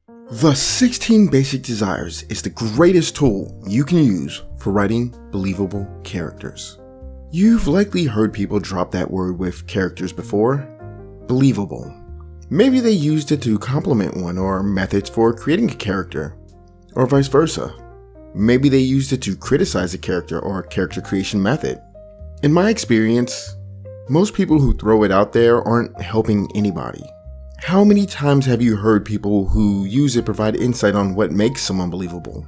The 16 Basic Desires is the greatest tool you can use for writing believable characters. You've likely heard people drop that word with characters before. Believable. Maybe they used it to compliment one or methods for creating a character, or vice versa. Maybe they used it to criticize a character or a character creation method. In my experience, most people who throw it out there aren't helping anybody. How many times have you heard people who use it provide insight on what makes someone believable?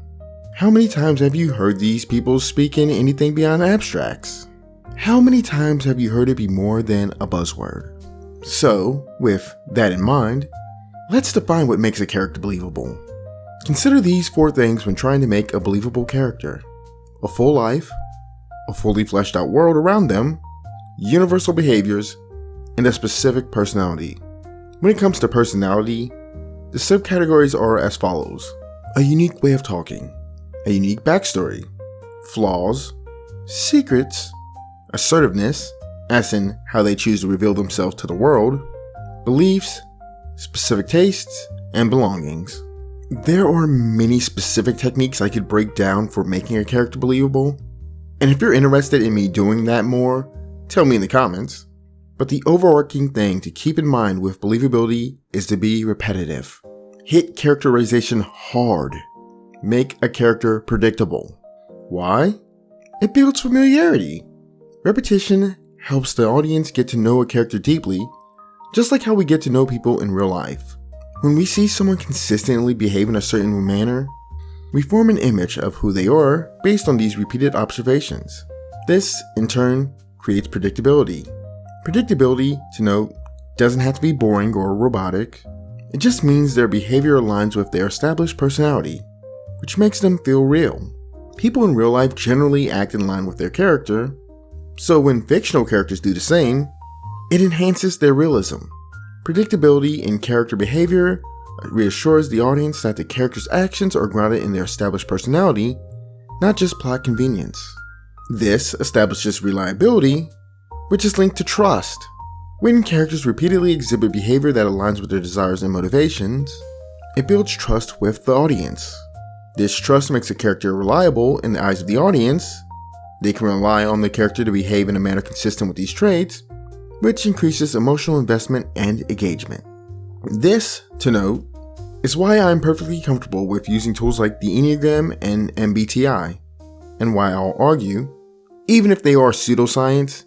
How many times have you heard these people speak in anything beyond abstracts? How many times have you heard it be more than a buzzword? So, with that in mind, let's define what makes a character believable. Consider these 4 things when trying to make a believable character: a full life, a fully fleshed out world around them, universal behaviors, and a specific personality. When it comes to personality, the subcategories are as follows: a unique way of talking, a unique backstory, flaws, secrets, assertiveness, as in how they choose to reveal themselves to the world, beliefs, specific tastes, and belongings. There are many specific techniques I could break down for making a character believable, and if you're interested in me doing that more, tell me in the comments. But the overarching thing to keep in mind with believability is to be repetitive. Hit characterization hard. Make a character predictable. Why? It builds familiarity. Repetition helps the audience get to know a character deeply, just like how we get to know people in real life. When we see someone consistently behave in a certain manner, we form an image of who they are based on these repeated observations. This, in turn, creates predictability. Predictability, to note, doesn't have to be boring or robotic. It just means their behavior aligns with their established personality, which makes them feel real. People in real life generally act in line with their character, so when fictional characters do the same, it enhances their realism. Predictability in character behavior reassures the audience that the character's actions are grounded in their established personality, not just plot convenience. This establishes reliability, which is linked to trust. When characters repeatedly exhibit behavior that aligns with their desires and motivations, it builds trust with the audience. This trust makes a character reliable in the eyes of the audience. They can rely on the character to behave in a manner consistent with these traits, which increases emotional investment and engagement. This, to note, is why I'm perfectly comfortable with using tools like the Enneagram and MBTI, and why I'll argue, even if they are pseudoscience,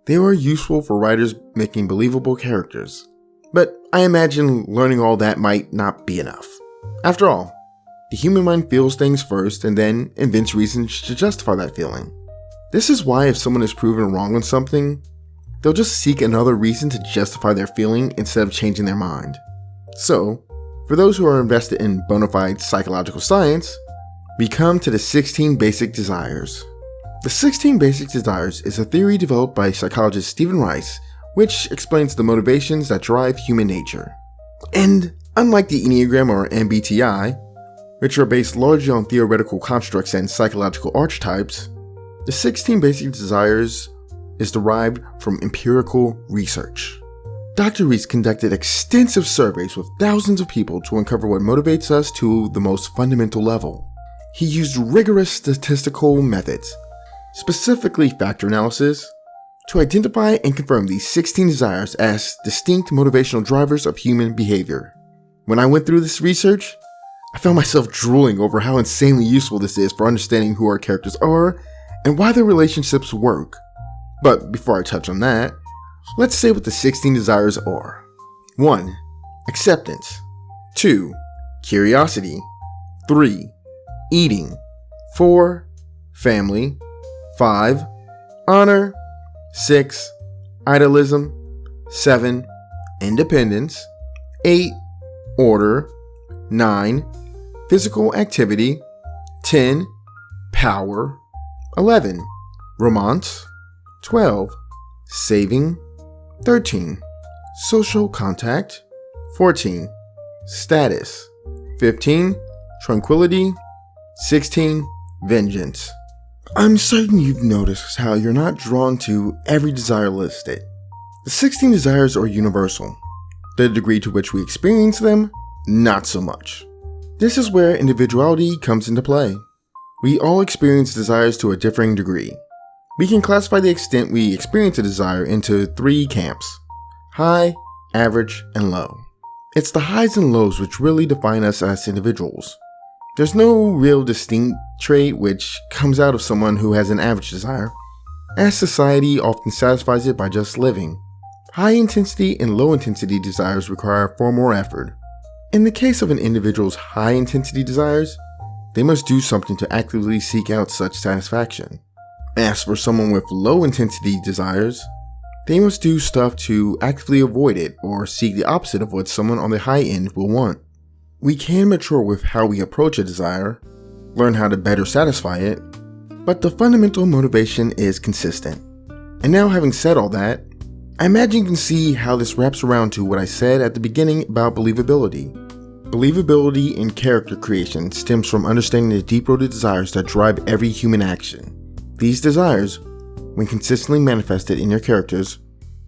they are useful for writers making believable characters. But I imagine learning all that might not be enough. After all, the human mind feels things first and then invents reasons to justify that feeling. This is why if someone is proven wrong on something, they'll just seek another reason to justify their feeling instead of changing their mind. So, for those who are invested in bona fide psychological science, we come to the 16 Basic Desires. The 16 Basic Desires is a theory developed by psychologist Stephen Rice, which explains the motivations that drive human nature. And unlike the Enneagram or MBTI, which are based largely on theoretical constructs and psychological archetypes, the 16 Basic Desires is derived from empirical research. Dr. Rice conducted extensive surveys with thousands of people to uncover what motivates us to the most fundamental level. He used rigorous statistical methods, specifically factor analysis, to identify and confirm these 16 desires as distinct motivational drivers of human behavior. When I went through this research, I found myself drooling over how insanely useful this is for understanding who our characters are and why their relationships work. But before I touch on that, let's say what the 16 desires are. 1. Acceptance. 2. Curiosity. 3. Eating. 4. Family. 5. Honor. 6. Idealism. 7. Independence. 8. Order. 9. Physical activity. 10. Power. 11. Romance. 12. Saving. 13. Social contact. 14. Status. 15. Tranquility. 16. Vengeance. I'm certain you've noticed how you're not drawn to every desire listed. The 16 desires are universal. The degree to which we experience them, not so much. This is where individuality comes into play. We all experience desires to a differing degree. We can classify the extent we experience a desire into 3 camps: high, average, and low. It's the highs and lows which really define us as individuals. There's no real distinct trait which comes out of someone who has an average desire, as society often satisfies it by just living. High intensity and low intensity desires require far more effort. In the case of an individual's high intensity desires, they must do something to actively seek out such satisfaction. As for someone with low intensity desires, they must do stuff to actively avoid it or seek the opposite of what someone on the high end will want. We can mature with how we approach a desire, learn how to better satisfy it, but the fundamental motivation is consistent. And now, having said all that, I imagine you can see how this wraps around to what I said at the beginning about believability. Believability in character creation stems from understanding the deep-rooted desires that drive every human action. These desires, when consistently manifested in your characters,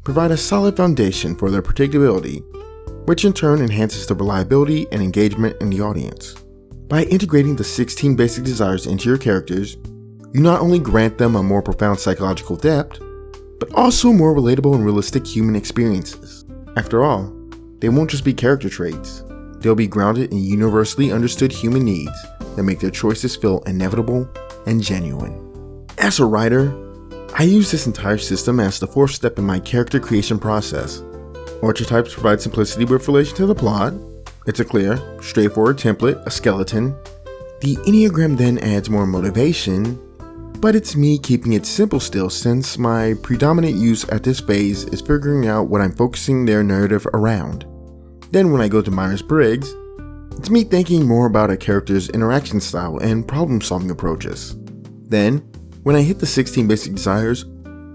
provide a solid foundation for their predictability, which in turn enhances the reliability and engagement in the audience. By integrating the 16 basic desires into your characters, you not only grant them a more profound psychological depth, but also more relatable and realistic human experiences. After all, they won't just be character traits, they'll be grounded in universally understood human needs that make their choices feel inevitable and genuine. As a writer, I use this entire system as the 4th step in my character creation process. Archetypes provide simplicity with relation to the plot. It's a clear, straightforward template, a skeleton. The Enneagram then adds more motivation, but it's me keeping it simple still, since my predominant use at this phase is figuring out what I'm focusing their narrative around. Then when I go to Myers-Briggs, it's me thinking more about a character's interaction style and problem-solving approaches. Then, when I hit the 16 basic desires,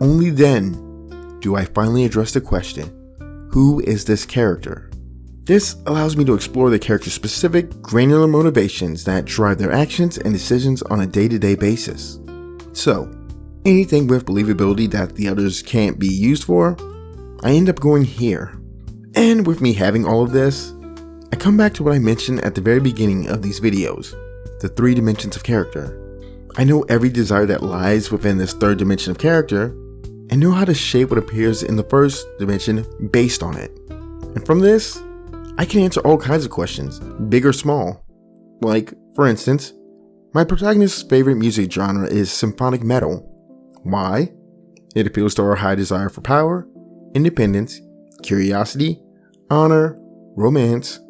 only then do I finally address the question, who is this character? This allows me to explore the character's specific, granular motivations that drive their actions and decisions on a day-to-day basis. So, anything with believability that the others can't be used for, I end up going here. And with me having all of this, I come back to what I mentioned at the very beginning of these videos, the 3 dimensions of character. I know every desire that lies within this 3rd dimension of character, and know how to shape what appears in the 1st dimension based on it. And from this, I can answer all kinds of questions, big or small. Like, for instance, my protagonist's favorite music genre is symphonic metal. Why? It appeals to her high desire for power, independence, curiosity, honor, romance,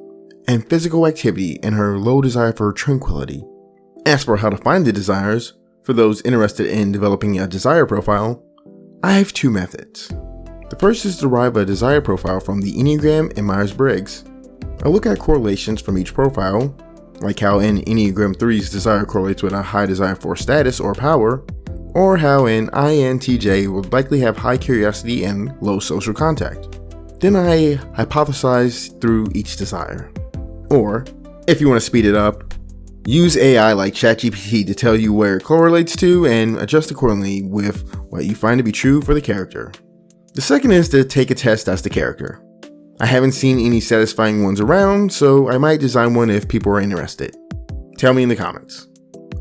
and physical activity, and her low desire for tranquility. As for how to find the desires, for those interested in developing a desire profile, I have 2 methods. The first is to derive a desire profile from the Enneagram and Myers-Briggs. I look at correlations from each profile, like how in Enneagram 3's desire correlates with a high desire for status or power, or how an INTJ would likely have high curiosity and low social contact. Then I hypothesize through each desire. Or, if you want to speed it up, use AI like ChatGPT to tell you where it correlates to and adjust accordingly with what you find to be true for the character. The second is to take a test as the character. I haven't seen any satisfying ones around, so I might design one if people are interested. Tell me in the comments.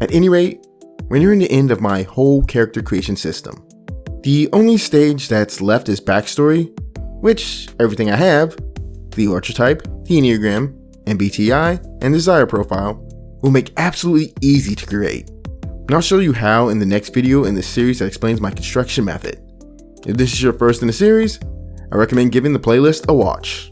At any rate, we're nearing the end of my whole character creation system. The only stage that's left is backstory, which everything I have, the archetype, the Enneagram, MBTI, and desire profile, will make absolutely easy to create. And I'll show you how in the next video in the series that explains my construction method. If this is your first in the series, I recommend giving the playlist a watch.